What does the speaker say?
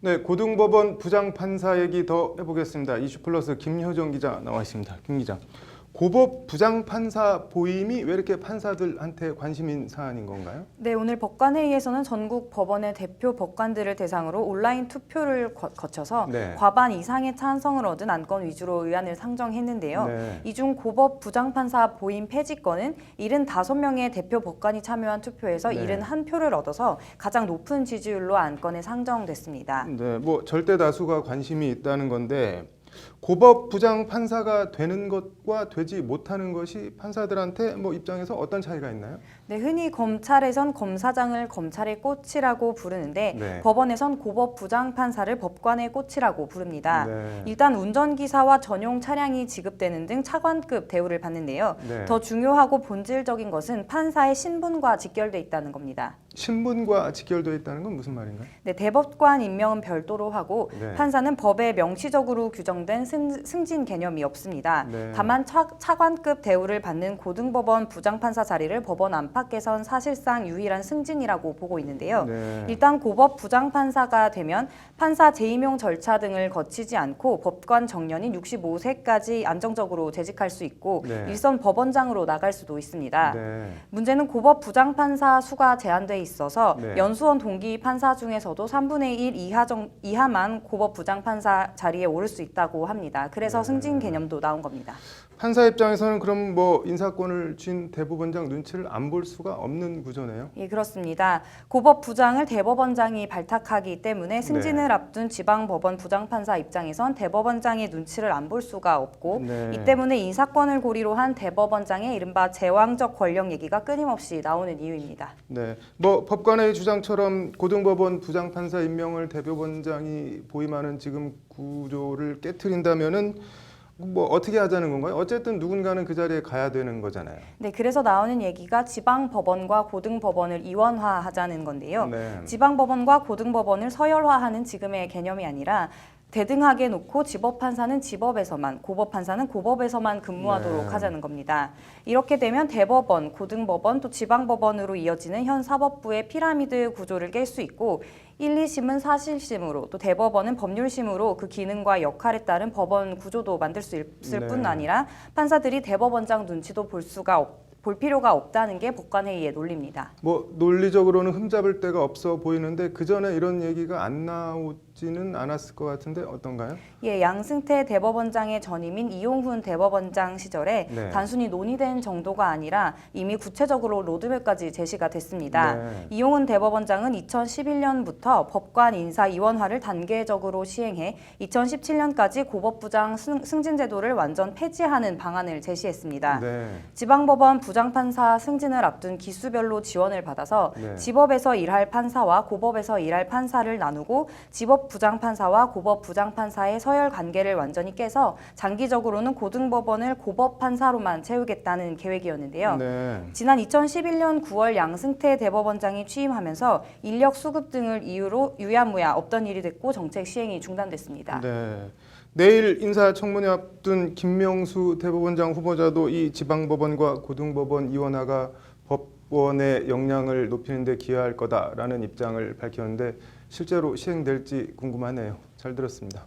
네, 고등법원 부장판사 얘기 더 해보겠습니다. 이슈플러스 김효정 기자 나와 있습니다. 김 기자, 고법 부장판사 보임이 왜 이렇게 판사들한테 관심인 사안인 건가요? 네, 오늘 법관회의에서는 전국 법원의 대표 법관들을 대상으로 온라인 투표를 거쳐서 네. 과반 이상의 찬성을 얻은 안건 위주로 의안을 상정했는데요. 네. 이 중 고법 부장판사 보임 폐지건은 75명의 대표 법관이 참여한 투표에서 네. 71표를 얻어서 가장 높은 지지율로 안건에 상정됐습니다. 네, 뭐 절대 다수가 관심이 있다는 건데 고법 부장 판사가 되는 것과 되지 못하는 것이 판사들한테 뭐 입장에서 어떤 차이가 있나요? 네, 흔히 검찰에선 검사장을 검찰의 꽃이라고 부르는데 네. 법원에선 고법 부장판사를 법관의 꽃이라고 부릅니다. 네. 일단 운전기사와 전용 차량이 지급되는 등 차관급 대우를 받는데요. 네. 더 중요하고 본질적인 것은 판사의 신분과 직결돼 있다는 겁니다. 신분과 직결되어 있다는 건 무슨 말인가요? 네, 대법관 임명은 별도로 하고 네. 판사는 법에 명시적으로 규정된 승진 개념이 없습니다. 네. 다만 차관급 대우를 받는 고등법원 부장판사 자리를 법원 안팎에선 사실상 유일한 승진이라고 보고 있는데요. 네. 일단 고법 부장판사가 되면 판사 재임용 절차 등을 거치지 않고 법관 정년인 65세까지 안정적으로 재직할 수 있고 네. 일선 법원장으로 나갈 수도 있습니다. 네. 문제는 고법 부장판사 수가 제한돼 있어서 네. 연수원 동기 판사 중에서도 3분의 1 이하만 고법 부장판사 자리에 오를 수 있다고 합니다. 그래서 네. 승진 개념도 나온 겁니다. 판사 입장에서는 그럼 뭐 인사권을 쥔 대법원장 눈치를 안 볼 수가 없는 구조네요. 예, 그렇습니다. 고법 부장을 대법원장이 발탁하기 때문에 승진을 네. 앞둔 지방법원 부장판사 입장에선 대법원장의 눈치를 안 볼 수가 없고 네. 이 때문에 인사권을 고리로 한 대법원장의 이른바 제왕적 권력 얘기가 끊임없이 나오는 이유입니다. 네, 뭐 법관의 주장처럼 고등법원 부장판사 임명을 대법원장이 보임하는 지금 구조를 깨트린다면은 뭐 어떻게 하자는 건가요? 어쨌든 누군가는 그 자리에 가야 되는 거잖아요. 네, 그래서 나오는 얘기가 지방법원과 고등법원을 이원화하자는 건데요. 네. 지방법원과 고등법원을 서열화하는 지금의 개념이 아니라 대등하게 놓고 지법판사는 지법에서만, 고법판사는 고법에서만 근무하도록 네. 하자는 겁니다. 이렇게 되면 대법원, 고등법원, 또 지방법원으로 이어지는 현 사법부의 피라미드 구조를 깰 수 있고 1, 2심은 사실심으로 또 대법원은 법률심으로 그 기능과 역할에 따른 법원 구조도 만들 수 있을 네. 뿐 아니라 판사들이 대법원장 눈치도 볼 필요가 없다는 게 법관회의의 논리입니다. 뭐 논리적으로는 흠잡을 데가 없어 보이는데 그 전에 이런 얘기가 안 나오지는 않았을 것 같은데 어떤가요? 예, 양승태 대법원장의 전임인 이용훈 대법원장 시절에 네. 단순히 논의된 정도가 아니라 이미 구체적으로 로드맵까지 제시가 됐습니다. 네. 이용훈 대법원장은 2011년부터 법관 인사 이원화를 단계적으로 시행해 2017년까지 고법부장 승진 제도를 완전 폐지하는 방안을 제시했습니다. 네. 지방법원 부장판사 승진을 앞둔 기수별로 지원을 받아서 네. 지법에서 일할 판사와 고법에서 일할 판사를 나누고 지법 부장판사와 고법 부장판사의 서열 관계를 완전히 깨서 장기적으로는 고등법원을 고법 판사로만 채우겠다는 계획이었는데요. 네. 지난 2011년 9월 양승태 대법원장이 취임하면서 인력 수급 등을 이유로 유야무야 없던 일이 됐고 정책 시행이 중단됐습니다. 네. 내일 인사청문회 앞둔 김명수 대법원장 후보자도 이 지방법원과 고등법원 이원화가 법원의 역량을 높이는 데 기여할 거다라는 입장을 밝혔는데 실제로 시행될지 궁금하네요. 잘 들었습니다.